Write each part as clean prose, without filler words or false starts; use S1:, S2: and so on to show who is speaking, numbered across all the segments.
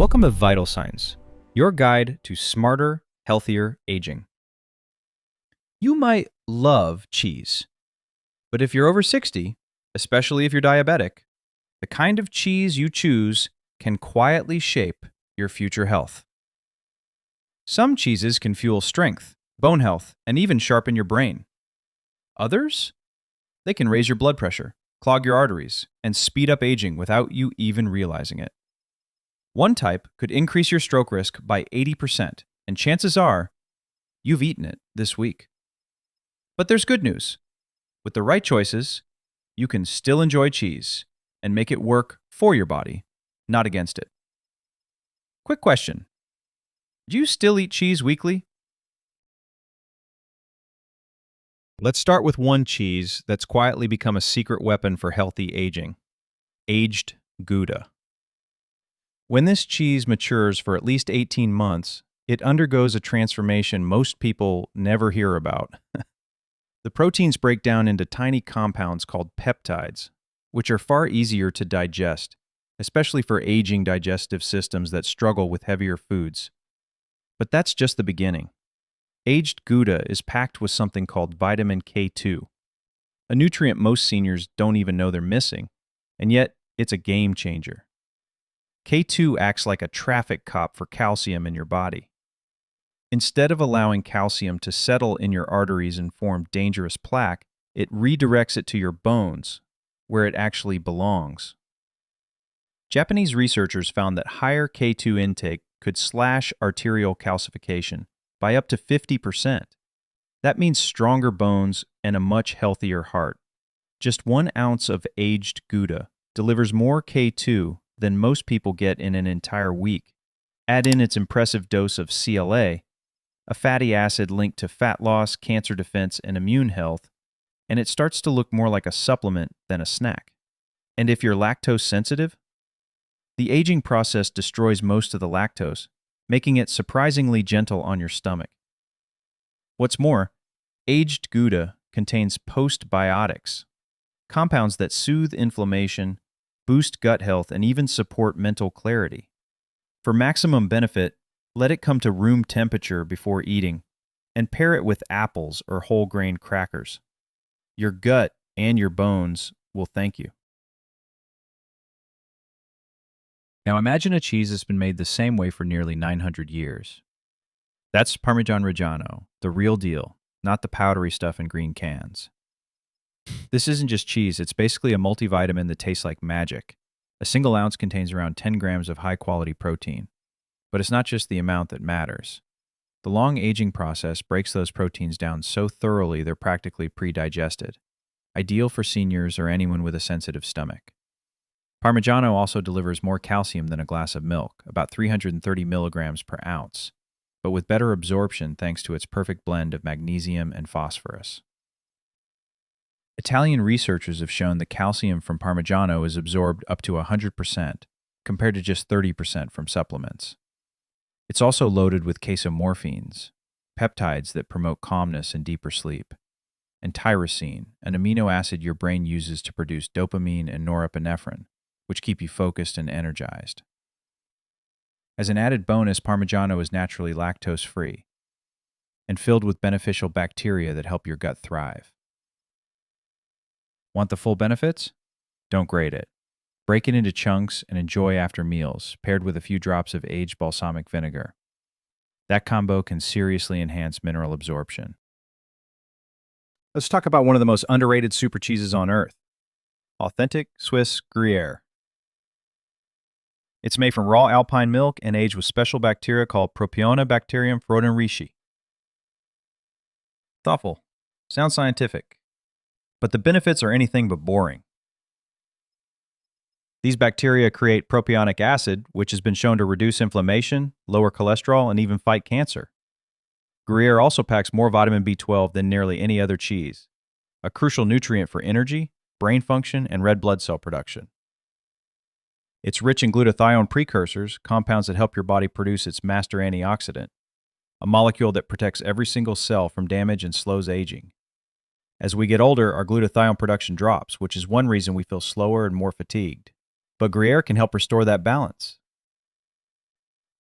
S1: Welcome to Vital Signs, your guide to smarter, healthier aging. You might love cheese, but if you're over 60, especially if you're diabetic, the kind of cheese you choose can quietly shape your future health. Some cheeses can fuel strength, bone health, and even sharpen your brain. Others? They can raise your blood pressure, clog your arteries, and speed up aging without you even realizing it. One type could increase your stroke risk by 80%, and chances are you've eaten it this week. But there's good news. With the right choices, you can still enjoy cheese and make it work for your body, not against it. Quick question. Do you still eat cheese weekly? Let's start with one cheese that's quietly become a secret weapon for healthy aging: aged Gouda. When this cheese matures for at least 18 months, it undergoes a transformation most people never hear about. The proteins break down into tiny compounds called peptides, which are far easier to digest, especially for aging digestive systems that struggle with heavier foods. But that's just the beginning. Aged Gouda is packed with something called vitamin K2, a nutrient most seniors don't even know they're missing, and yet it's a game changer. K2 acts like a traffic cop for calcium in your body. Instead of allowing calcium to settle in your arteries and form dangerous plaque, it redirects it to your bones, where it actually belongs. Japanese researchers found that higher K2 intake could slash arterial calcification by up to 50%. That means stronger bones and a much healthier heart. Just 1 ounce of aged Gouda delivers more K2 than most people get in an entire week. Add in its impressive dose of CLA, a fatty acid linked to fat loss, cancer defense, and immune health, and it starts to look more like a supplement than a snack. And if you're lactose sensitive, the aging process destroys most of the lactose, making it surprisingly gentle on your stomach. What's more, aged Gouda contains postbiotics, compounds that soothe inflammation, boost gut health, and even support mental clarity. For maximum benefit, let it come to room temperature before eating, and pair it with apples or whole grain crackers. Your gut and your bones will thank you. Now imagine a cheese that's been made the same way for nearly 900 years. That's Parmesan Reggiano, the real deal, not the powdery stuff in green cans. This isn't just cheese, it's basically a multivitamin that tastes like magic. A single ounce contains around 10 grams of high-quality protein. But it's not just the amount that matters. The long aging process breaks those proteins down so thoroughly they're practically pre-digested, ideal for seniors or anyone with a sensitive stomach. Parmigiano also delivers more calcium than a glass of milk, about 330 milligrams per ounce, but with better absorption thanks to its perfect blend of magnesium and phosphorus. Italian researchers have shown that calcium from Parmigiano is absorbed up to 100%, compared to just 30% from supplements. It's also loaded with casomorphines, peptides that promote calmness and deeper sleep, and tyrosine, an amino acid your brain uses to produce dopamine and norepinephrine, which keep you focused and energized. As an added bonus, Parmigiano is naturally lactose-free and filled with beneficial bacteria that help your gut thrive. Want the full benefits? Don't grate it. Break it into chunks and enjoy after meals, paired with a few drops of aged balsamic vinegar. That combo can seriously enhance mineral absorption. Let's talk about one of the most underrated super cheeses on earth: authentic Swiss Gruyere. It's made from raw alpine milk and aged with special bacteria called Propionibacterium fraudenrichi. Thoughtful. Sounds scientific. But the benefits are anything but boring. These bacteria create propionic acid, which has been shown to reduce inflammation, lower cholesterol, and even fight cancer. Gruyere also packs more vitamin B12 than nearly any other cheese, a crucial nutrient for energy, brain function, and red blood cell production. It's rich in glutathione precursors, compounds that help your body produce its master antioxidant, a molecule that protects every single cell from damage and slows aging. As we get older, our glutathione production drops, which is one reason we feel slower and more fatigued. But Gruyere can help restore that balance.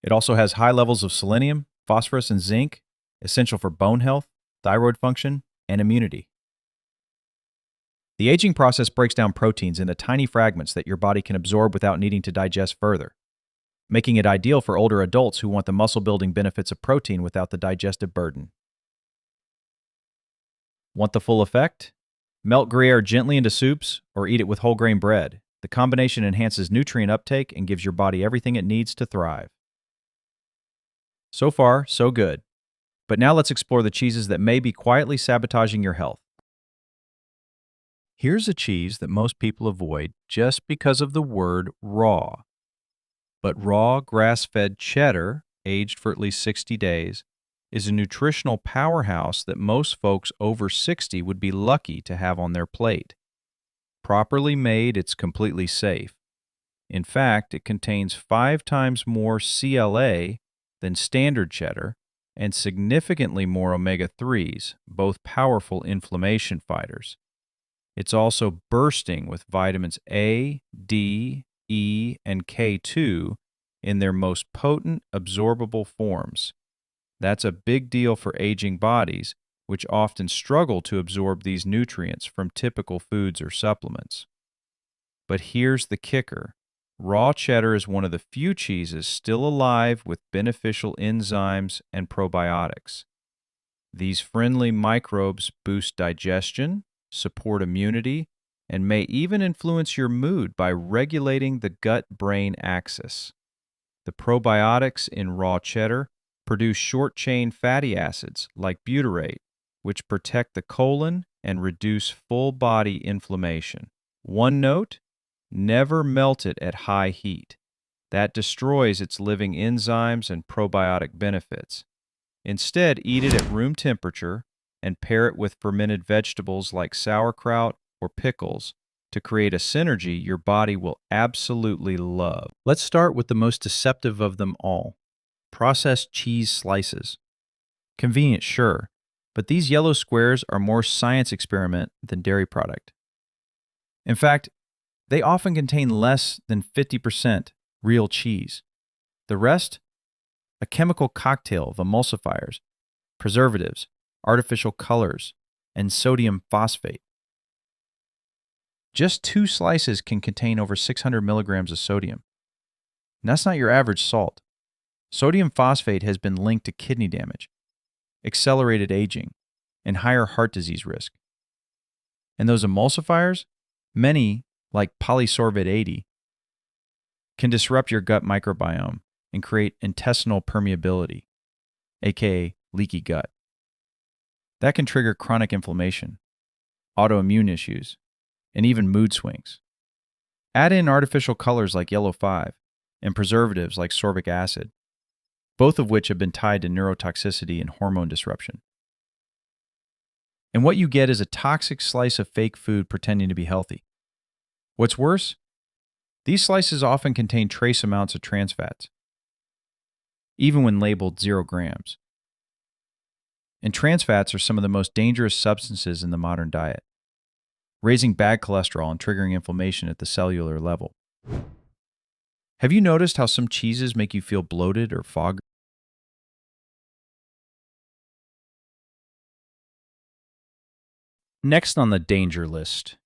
S1: It also has high levels of selenium, phosphorus, and zinc, essential for bone health, thyroid function, and immunity. The aging process breaks down proteins into tiny fragments that your body can absorb without needing to digest further, making it ideal for older adults who want the muscle-building benefits of protein without the digestive burden. Want the full effect? Melt Gruyere gently into soups or eat it with whole grain bread. The combination enhances nutrient uptake and gives your body everything it needs to thrive. So far, so good. But now let's explore the cheeses that may be quietly sabotaging your health. Here's a cheese that most people avoid just because of the word raw. But raw grass-fed cheddar, aged for at least 60 days, is a nutritional powerhouse that most folks over 60 would be lucky to have on their plate. Properly made, it's completely safe. In fact, it contains 5 times more CLA than standard cheddar and significantly more omega-3s, both powerful inflammation fighters. It's also bursting with vitamins A, D, E, and K2 in their most potent absorbable forms. That's a big deal for aging bodies, which often struggle to absorb these nutrients from typical foods or supplements. But here's the kicker. Raw cheddar is one of the few cheeses still alive with beneficial enzymes and probiotics. These friendly microbes boost digestion, support immunity, and may even influence your mood by regulating the gut-brain axis. The probiotics in raw cheddar produce short-chain fatty acids like butyrate, which protect the colon and reduce full-body inflammation. One note: never melt it at high heat. That destroys its living enzymes and probiotic benefits. Instead, eat it at room temperature and pair it with fermented vegetables like sauerkraut or pickles to create a synergy your body will absolutely love. Let's start with the most deceptive of them all: processed cheese slices. Convenient, sure, but these yellow squares are more science experiment than dairy product. In fact, they often contain less than 50% real cheese. The rest, a chemical cocktail of emulsifiers, preservatives, artificial colors, and sodium phosphate. Just 2 slices can contain over 600 milligrams of sodium. And that's not your average salt. Sodium phosphate has been linked to kidney damage, accelerated aging, and higher heart disease risk. And those emulsifiers, many, like polysorbate 80, can disrupt your gut microbiome and create intestinal permeability, aka leaky gut. That can trigger chronic inflammation, autoimmune issues, and even mood swings. Add in artificial colors like yellow 5 and preservatives like sorbic acid, both of which have been tied to neurotoxicity and hormone disruption. And what you get is a toxic slice of fake food pretending to be healthy. What's worse, these slices often contain trace amounts of trans fats, even when labeled 0 grams. And trans fats are some of the most dangerous substances in the modern diet, raising bad cholesterol and triggering inflammation at the cellular level. Have you noticed how some cheeses make you feel bloated or foggy? Next on the danger list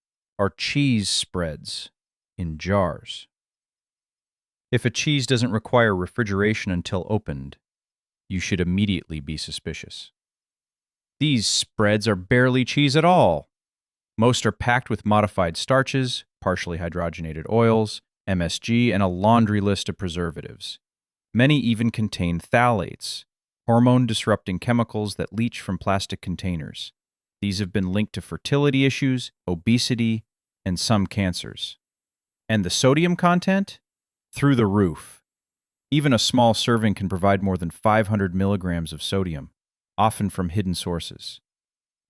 S1: are cheese spreads in jars. If a cheese doesn't require refrigeration until opened, you should immediately be suspicious. These spreads are barely cheese at all. Most are packed with modified starches, partially hydrogenated oils, MSG, and a laundry list of preservatives. Many even contain phthalates, hormone-disrupting chemicals that leach from plastic containers. These have been linked to fertility issues, obesity, and some cancers. And the sodium content? Through the roof. Even a small serving can provide more than 500 milligrams of sodium, often from hidden sources.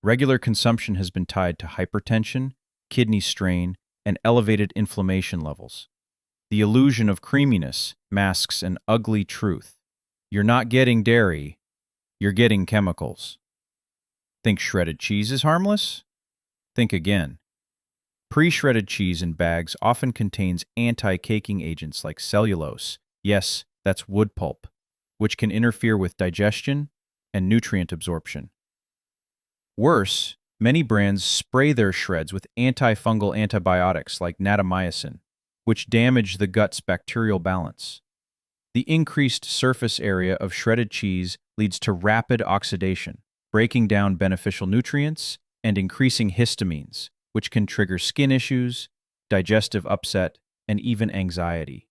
S1: Regular consumption has been tied to hypertension, kidney strain, and elevated inflammation levels. The illusion of creaminess masks an ugly truth. You're not getting dairy, you're getting chemicals. Think shredded cheese is harmless? Think again. Pre-shredded cheese in bags often contains anti-caking agents like cellulose. Yes, that's wood pulp. which can interfere with digestion and nutrient absorption. Worse, many brands spray their shreds with antifungal antibiotics like natamycin, which damage the gut's bacterial balance. The increased surface area of shredded cheese leads to rapid oxidation, breaking down beneficial nutrients and increasing histamines, which can trigger skin issues, digestive upset, and even anxiety.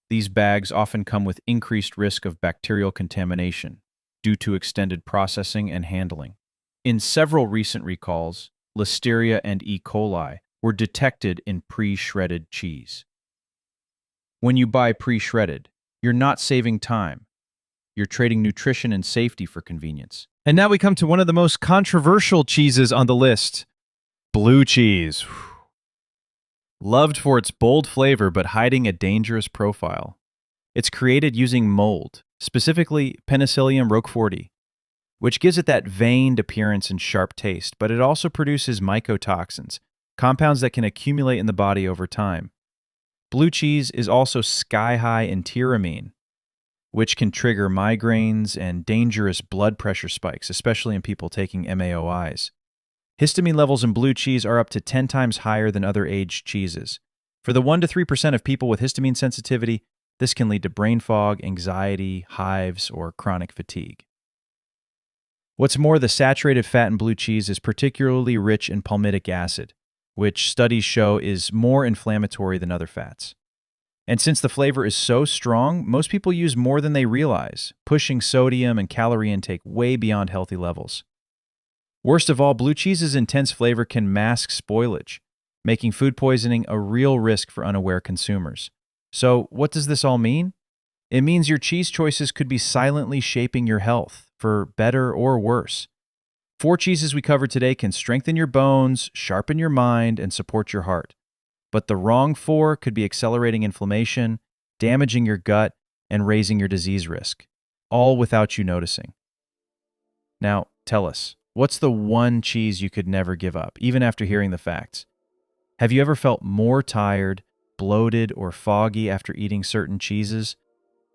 S1: These bags often come with increased risk of bacterial contamination due to extended processing and handling. In several recent recalls, Listeria and E. coli were detected in pre-shredded cheese. When you buy pre-shredded, you're not saving time. You're trading nutrition and safety for convenience.
S2: And now we come to one of the most controversial cheeses on the list, blue cheese.
S1: Loved for its bold flavor but hiding a dangerous profile. It's created using mold, specifically Penicillium roqueforti, which gives it that veined appearance and sharp taste, but it also produces mycotoxins, compounds that can accumulate in the body over time. Blue cheese is also sky-high in tyramine, which can trigger migraines and dangerous blood pressure spikes, especially in people taking MAOIs. Histamine levels in blue cheese are up to 10 times higher than other aged cheeses. For the 1 to 3% of people with histamine sensitivity, this can lead to brain fog, anxiety, hives, or chronic fatigue. What's more, the saturated fat in blue cheese is particularly rich in palmitic acid, which studies show is more inflammatory than other fats. And since the flavor is so strong, most people use more than they realize, pushing sodium and calorie intake way beyond healthy levels. Worst of all, blue cheese's intense flavor can mask spoilage, making food poisoning a real risk for unaware consumers. So, what does this all mean? It means your cheese choices could be silently shaping your health, for better or worse. 4 cheeses we covered today can strengthen your bones, sharpen your mind, and support your heart. But the wrong 4 could be accelerating inflammation, damaging your gut, and raising your disease risk, all without you noticing. Now, tell us, what's the one cheese you could never give up, even after hearing the facts? Have you ever felt more tired, bloated, or foggy after eating certain cheeses?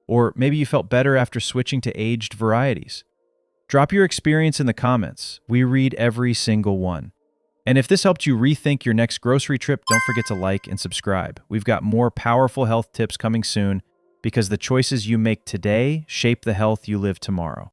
S1: Or maybe you felt better after switching to aged varieties? Drop your experience in the comments. We read every single one. And if this helped you rethink your next grocery trip, don't forget to like and subscribe. We've got more powerful health tips coming soon because the choices you make today shape the health you live tomorrow.